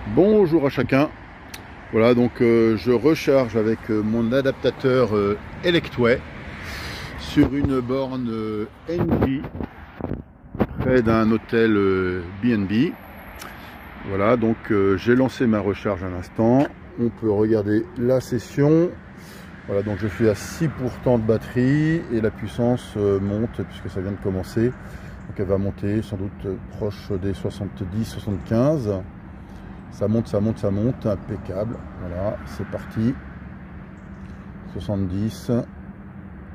Bonjour à chacun. Voilà, donc je recharge avec mon adaptateur Electway sur une borne NG près d'un hôtel B&B. Voilà, donc j'ai lancé ma recharge à l'instant. On peut regarder la session. Voilà, donc je suis à 6% de batterie et la puissance monte puisque ça vient de commencer. Donc elle va monter sans doute proche des 70-75. Ça monte, ça monte, ça monte, impeccable. Voilà, c'est parti. 70.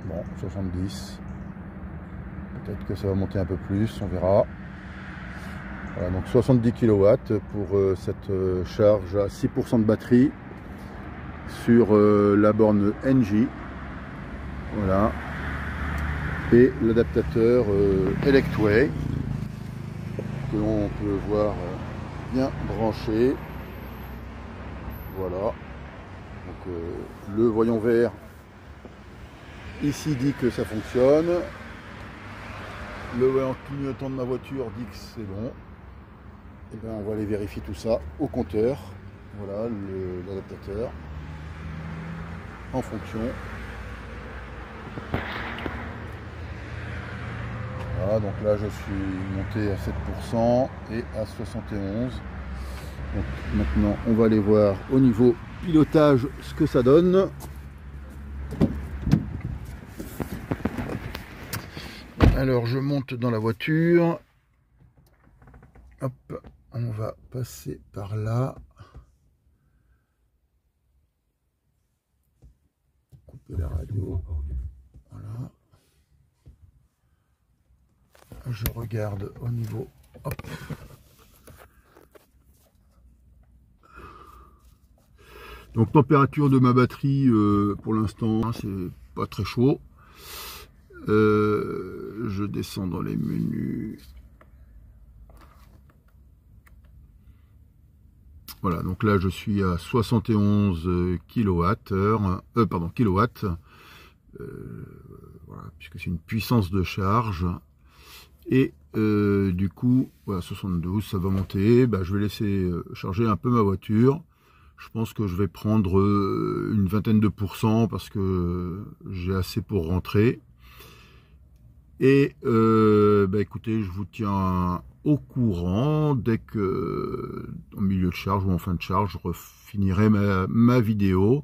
Bon, 70. Peut-être que ça va monter un peu plus, on verra. Voilà, donc 70 kW pour cette charge à 6% de batterie sur la borne NG. Voilà. Et l'adaptateur Electway que l'on peut voir bien branché. Voilà. Donc le voyant vert ici dit que ça fonctionne. Le voyant clignotant de ma voiture dit que c'est bon. Et bien on va aller vérifier tout ça au compteur. Voilà l'adaptateur en fonction. Voilà, donc là je suis monté à 7% et à 71. Donc maintenant on va aller voir au niveau pilotage ce que ça donne. Alors je monte dans la voiture. Hop, on va passer par là. Couper la radio. Voilà. Je regarde au niveau. Hop. Donc température de ma batterie pour l'instant c'est pas très chaud. Je descends dans les menus. Voilà, donc là je suis à 71 kWh, kilowatts, voilà, puisque c'est une puissance de charge. Et du coup, voilà, 72, ça va monter. Bah, je vais laisser charger un peu ma voiture. Je pense que je vais prendre une vingtaine de pourcents parce que j'ai assez pour rentrer. Et bah, écoutez, je vous tiens au courant dès que en milieu de charge ou en fin de charge, je refinirai ma vidéo.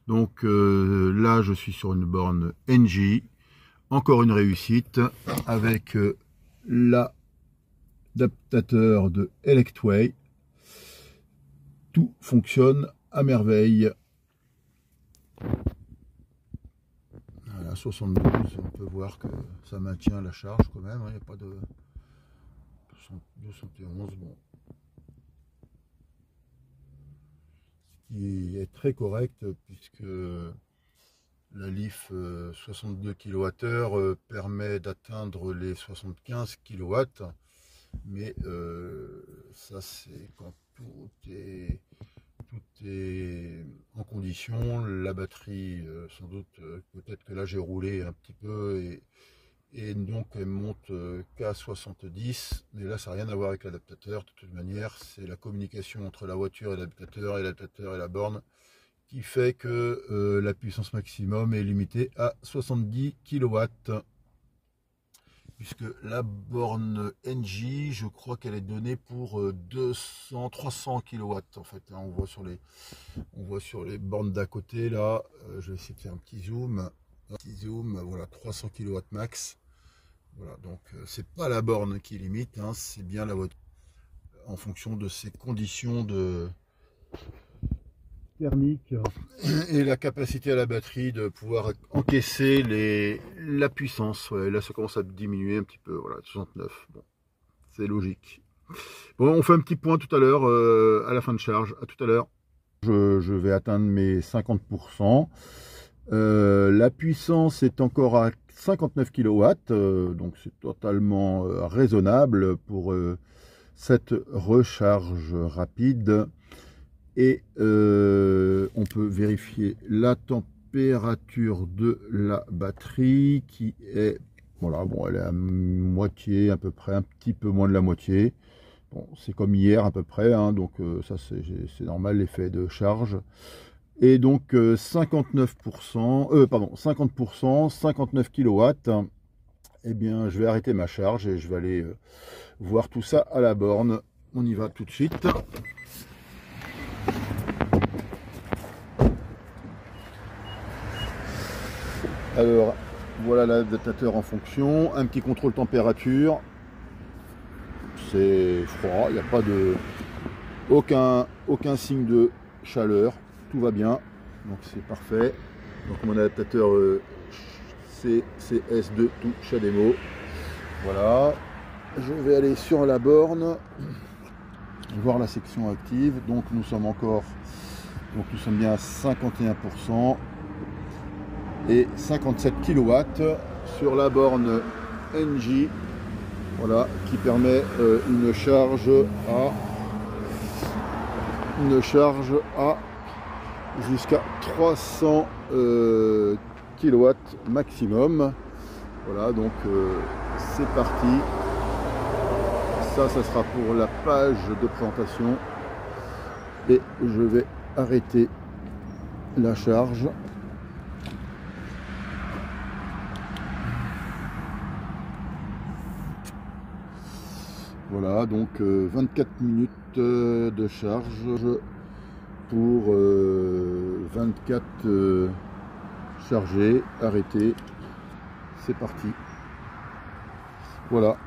Donc là, je suis sur une borne NG. Encore une réussite avec l'adaptateur de Electway. Tout fonctionne à merveille. Voilà, 72, on peut voir que ça maintient la charge quand même, il n'y a pas de 71, bon. Ce qui est très correct puisque la Leaf 62 kWh permet d'atteindre les 75 kW, mais ça c'est quand tout est en condition. La batterie, sans doute, peut-être que là j'ai roulé un petit peu et donc elle monte qu'à 70, mais là ça n'a rien à voir avec l'adaptateur. De toute manière, c'est la communication entre la voiture et l'adaptateur et la borne qui fait que la puissance maximum est limitée à 70 kW. Puisque la borne NG, je crois qu'elle est donnée pour 300 kW en fait. Hein, on voit sur les bornes d'à côté là. Je vais essayer de faire un petit zoom. Voilà, 300 kW max. Voilà, donc c'est pas la borne qui limite, hein, c'est bien la voiture en fonction de ses conditions thermique et la capacité à la batterie de pouvoir encaisser la puissance. Ouais, là ça commence à diminuer un petit peu, voilà, 69, bon, c'est logique. Bon, on fait un petit point tout à l'heure à la fin de charge. À tout à l'heure. Je vais atteindre mes 50%. La puissance est encore à 59 kW, donc c'est totalement raisonnable pour cette recharge rapide. Et on peut vérifier la température de la batterie qui est, voilà, bon, elle est à moitié, à peu près, un petit peu moins de la moitié. Bon, c'est comme hier à peu près, hein, donc ça c'est normal, l'effet de charge. Et donc 50%, 59 kW, eh bien je vais arrêter ma charge et je vais aller voir tout ça à la borne. On y va tout de suite. Alors voilà l'adaptateur en fonction, un petit contrôle température. C'est froid, il n'y a pas de aucun signe de chaleur, tout va bien, donc c'est parfait. Donc mon adaptateur CCS2 tout CHAdeMO. Voilà, je vais aller sur la borne, voir la section active. Donc nous sommes bien à 51% et 57 kW sur la borne NJ. Voilà, qui permet une charge à jusqu'à 300 kW maximum. Voilà, donc c'est parti. Ça sera pour la page de présentation. Et je vais arrêter la charge. Voilà, donc 24 minutes de charge pour 24 chargés, arrêtés. C'est parti. Voilà.